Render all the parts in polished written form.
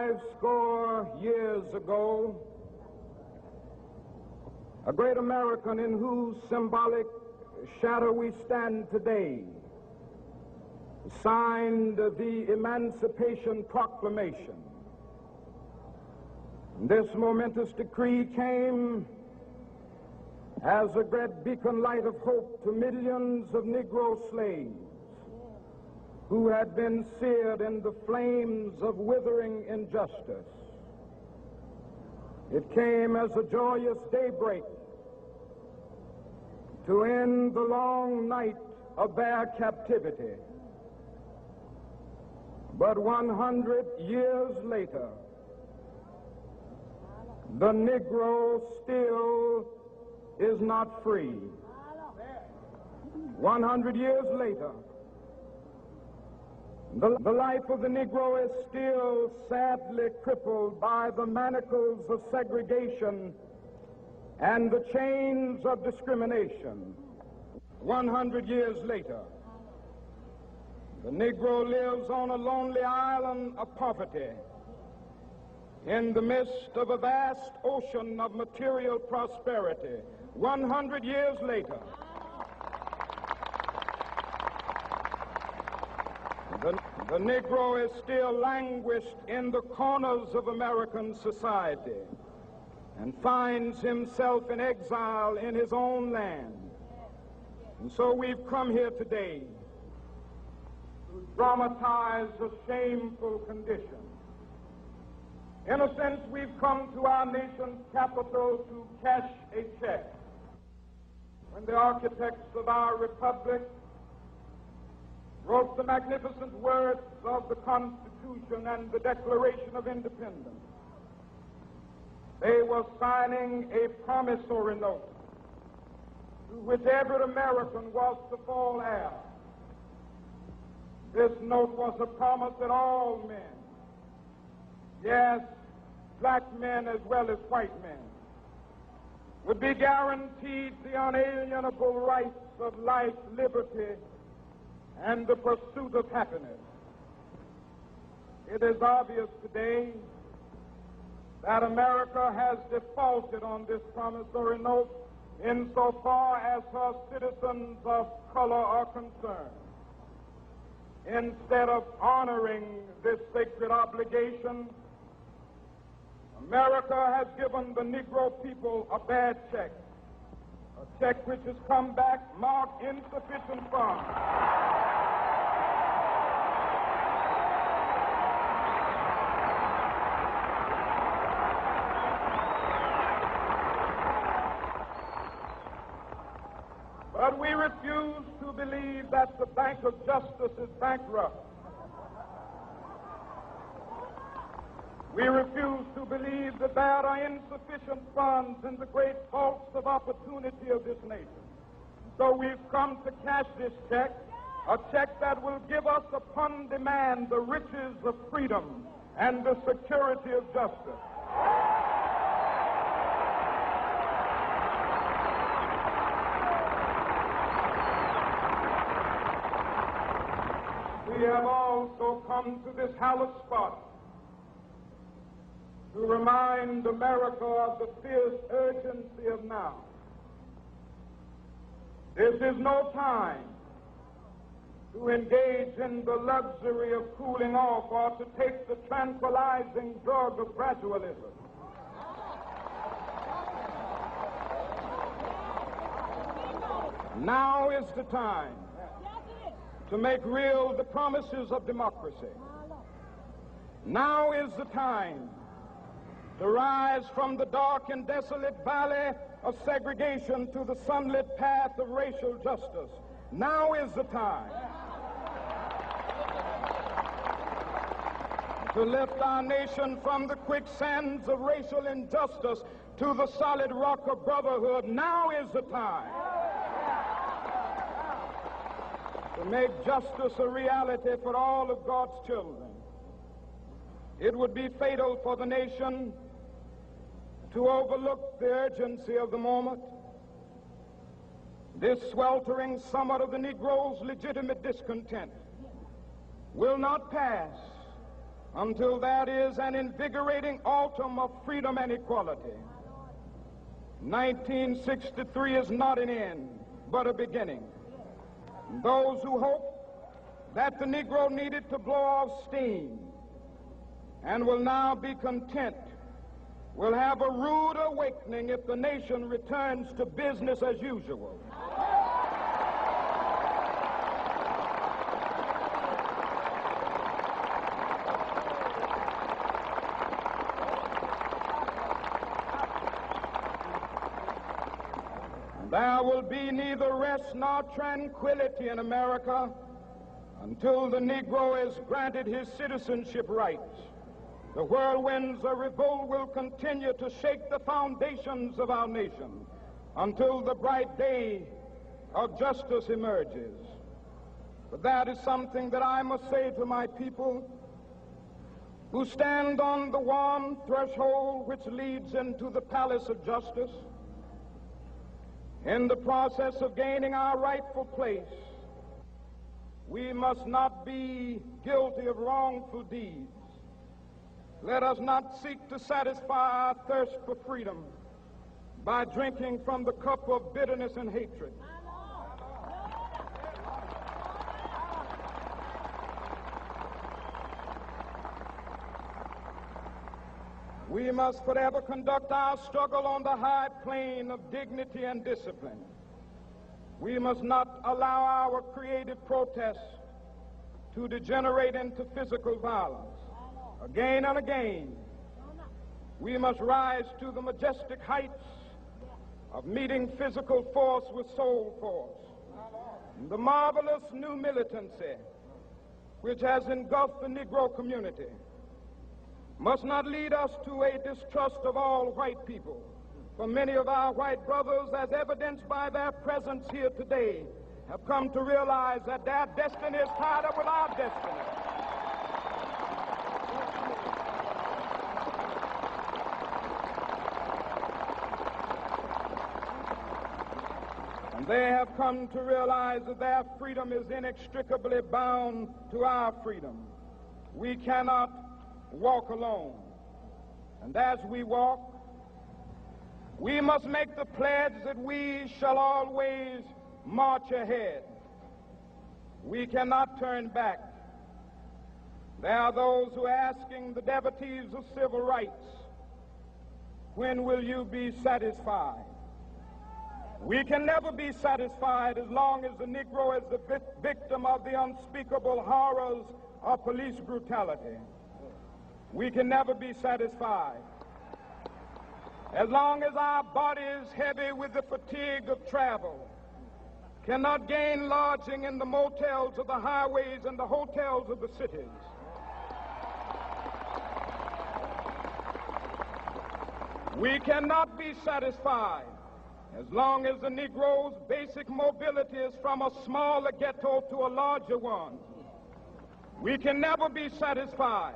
50 years ago, a great American in whose symbolic shadow we stand today signed the Emancipation Proclamation. This momentous decree came as a great beacon light of hope to millions of Negro slaves who had been seared in the flames of withering injustice. It came as a joyous daybreak to end the long night of their captivity. But 100 years later, the Negro still is not free. 100 years later, the life of the Negro is still sadly crippled by the manacles of segregation and the chains of discrimination. 100 years later, the Negro lives on a lonely island of poverty in the midst of a vast ocean of material prosperity. 100 years later, the Negro is still languished in the corners of American society and finds himself in exile in his own land. And so we've come here today to dramatize a shameful condition. In a sense, we've come to our nation's capital to cash a check. When the architects of our republic wrote the magnificent words of the Constitution and the Declaration of Independence, they were signing a promissory note to which every American was to fall heir. This note was a promise that all men, yes, black men as well as white men, would be guaranteed the unalienable rights of life, liberty, and the pursuit of happiness. It is obvious today that America has defaulted on this promissory note insofar as her citizens of color are concerned. Instead of honoring this sacred obligation, America has given the Negro people a bad check, a check which has come back marked insufficient funds. But we refuse to believe that the Bank of Justice is bankrupt. We refuse to believe that there are insufficient funds in the great vaults of opportunity of this nation. So we've come to cash this check, a check that will give us upon demand the riches of freedom and the security of justice. We have also come to this hallowed spot to remind America of the fierce urgency of now. This is no time to engage in the luxury of cooling off or to take the tranquilizing drug of gradualism. Now is the time to make real the promises of democracy. Now is the time to rise from the dark and desolate valley of segregation to the sunlit path of racial justice. Now is the time to lift our nation from the quicksands of racial injustice to the solid rock of brotherhood. Now is the time to make justice a reality for all of God's children. It would be fatal for the nation to overlook the urgency of the moment. This sweltering summit of the Negro's legitimate discontent will not pass until that is an invigorating autumn of freedom and equality. 1963 is not an end, but a beginning. Those who hope that the Negro needed to blow off steam and will now be content will have a rude awakening if the nation returns to business as usual. There will be neither rest nor tranquility in America until the Negro is granted his citizenship rights. The whirlwinds of revolt will continue to shake the foundations of our nation until the bright day of justice emerges. But that is something that I must say to my people who stand on the one threshold which leads into the palace of justice. In the process of gaining our rightful place, we must not be guilty of wrongful deeds. Let us not seek to satisfy our thirst for freedom by drinking from the cup of bitterness and hatred. We must forever conduct our struggle on the high plane of dignity and discipline. We must not allow our creative protests to degenerate into physical violence. Again and again, we must rise to the majestic heights of meeting physical force with soul force. The marvelous new militancy which has engulfed the Negro community must not lead us to a distrust of all white people. For many of our white brothers, as evidenced by their presence here today, have come to realize that their destiny is tied up with our destiny. And they have come to realize that their freedom is inextricably bound to our freedom. We cannot walk alone. And as we walk, we must make the pledge that we shall always march ahead. We cannot turn back. There are those who are asking the devotees of civil rights, when will you be satisfied? We can never be satisfied as long as the Negro is the victim of the unspeakable horrors of police brutality. We can never be satisfied as long as our body is heavy with the fatigue of travel, cannot gain lodging in the motels of the highways and the hotels of the cities. We cannot be satisfied as long as the Negro's basic mobility is from a smaller ghetto to a larger one. We can never be satisfied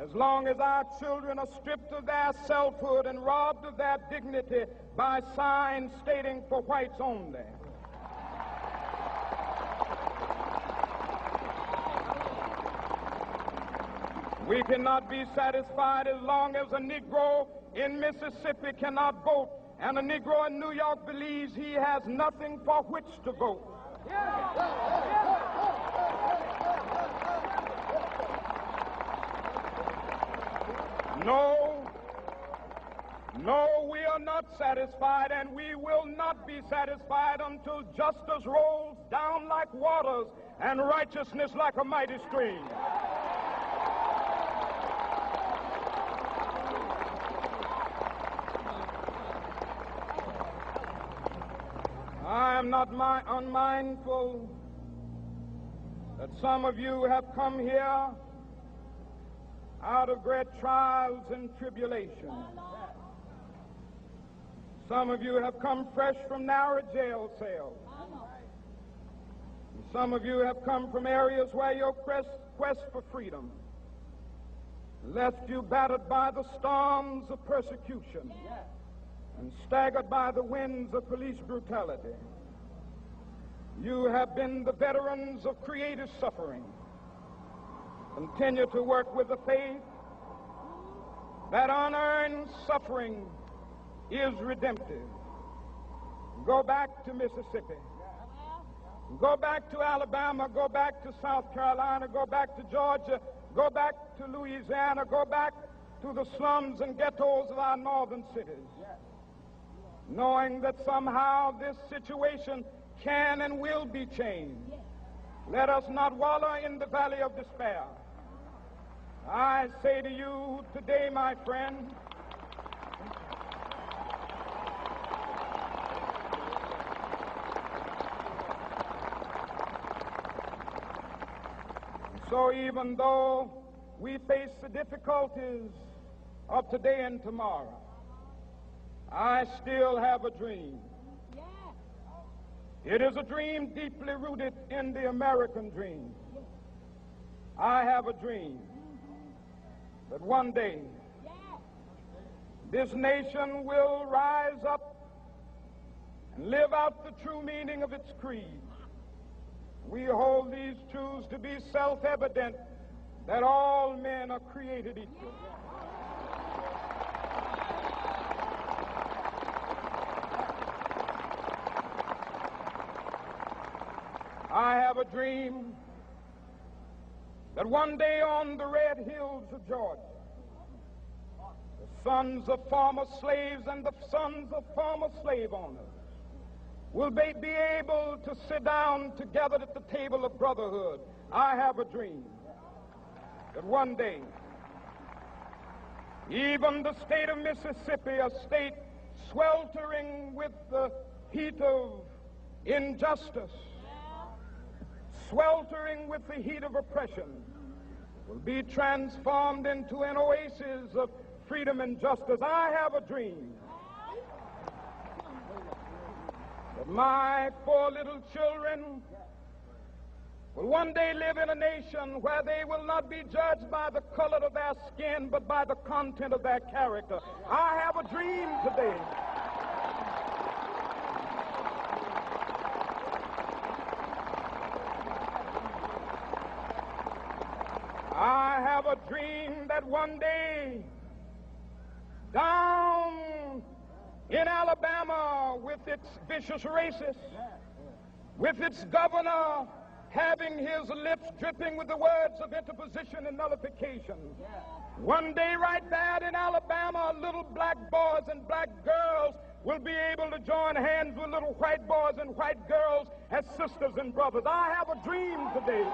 as long as our children are stripped of their selfhood and robbed of their dignity by signs stating for whites only. We cannot be satisfied as long as a Negro in Mississippi cannot vote and a Negro in New York believes he has nothing for which to vote. No, we are not satisfied, and we will not be satisfied until justice rolls down like waters and righteousness like a mighty stream. I am not unmindful that some of you have come here out of great trials and tribulations. Some of you have come fresh from narrow jail cells. And some of you have come from areas where your quest for freedom left you battered by the storms of persecution and staggered by the winds of police brutality. You have been the veterans of creative suffering. Continue to work with the faith that unearned suffering is redemptive. Go back to Mississippi. Go back to Alabama. Go back to South Carolina. Go back to Georgia. Go back to Louisiana. Go back to the slums and ghettos of our northern cities, knowing that somehow this situation can and will be changed. Let us not wallow in the valley of despair. I say to you today, my friend, so even though we face the difficulties of today and tomorrow, I still have a dream. It is a dream deeply rooted in the American dream. I have a dream that one day this nation will rise up and live out the true meaning of its creed. We hold these truths to be self-evident, that all men are created equal. I have a dream that one day on the red hills of Georgia, the sons of former slaves and the sons of former slave owners will be able to sit down together at the table of brotherhood. I have a dream that one day, even the state of Mississippi, a state sweltering with the heat of injustice, sweltering with the heat of oppression, will be transformed into an oasis of freedom and justice. I have a dream that my 4 little children will one day live in a nation where they will not be judged by the color of their skin, but by the content of their character. I have a dream today. I have a dream that one day, down in Alabama, with its vicious racists, with its governor having his lips dripping with the words of interposition and nullification, one day right there in Alabama, little black boys and black girls will be able to join hands with little white boys and white girls as sisters and brothers. I have a dream today.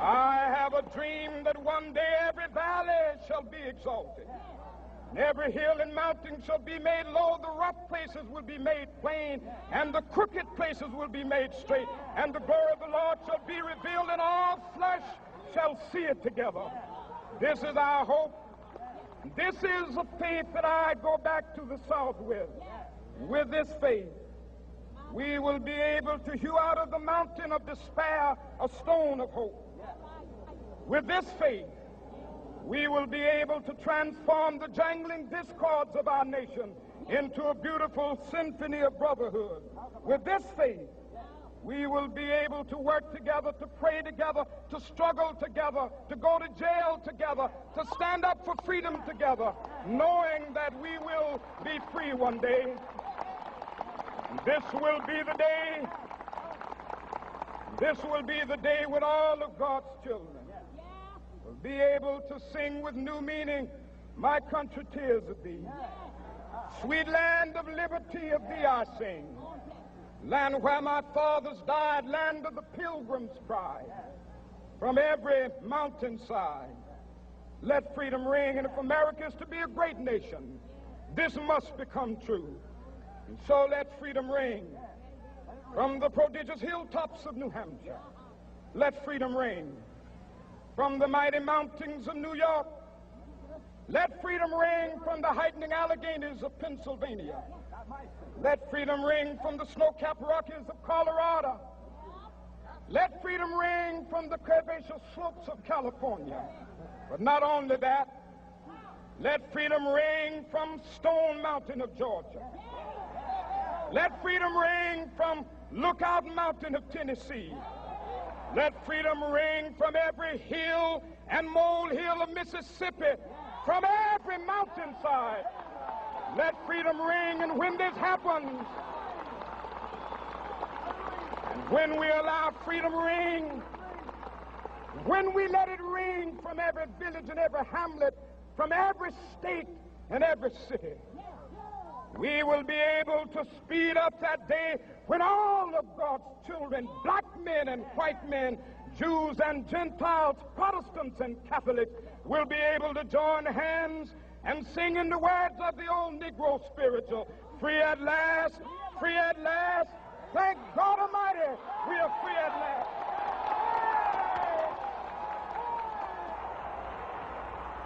I have a dream that one day every valley shall be exalted, and every hill and mountain shall be made low. The rough places will be made plain, and the crooked places will be made straight, and the glory of the Lord shall be revealed, and all flesh shall see it together. This is our hope. This is a faith that I go back to the South with. With this faith, we will be able to hew out of the mountain of despair a stone of hope. With this faith, we will be able to transform the jangling discords of our nation into a beautiful symphony of brotherhood. With this faith, we will be able to work together, to pray together, to struggle together, to go to jail together, to stand up for freedom together, knowing that we will be free one day. This will be the day. This will be the day when all of God's children will be able to sing with new meaning, "My country, 'tis of thee. Sweet land of liberty, of thee I sing. Land where my fathers died, land of the pilgrim's pride. From every mountainside, let freedom ring. And if America is to be a great nation, this must become true. And so let freedom ring from the prodigious hilltops of New Hampshire. Let freedom ring from the mighty mountains of New York. Let freedom ring from the heightening Alleghenies of Pennsylvania. Let freedom ring from the snow-capped Rockies of Colorado. Let freedom ring from the curvaceous slopes of California. But not only that, let freedom ring from Stone Mountain of Georgia. Let freedom ring from Lookout Mountain of Tennessee. Let freedom ring from every hill and molehill of Mississippi, from every mountainside. Let freedom ring, and when this happens, and when we allow freedom ring, when we let it ring from every village and every hamlet, from every state and every city, we will be able to speed up that day when all of God's children, black men and white men, Jews and Gentiles, Protestants and Catholics, will be able to join hands and sing in the words of the old Negro spiritual, free at last, thank God Almighty, we are free at last.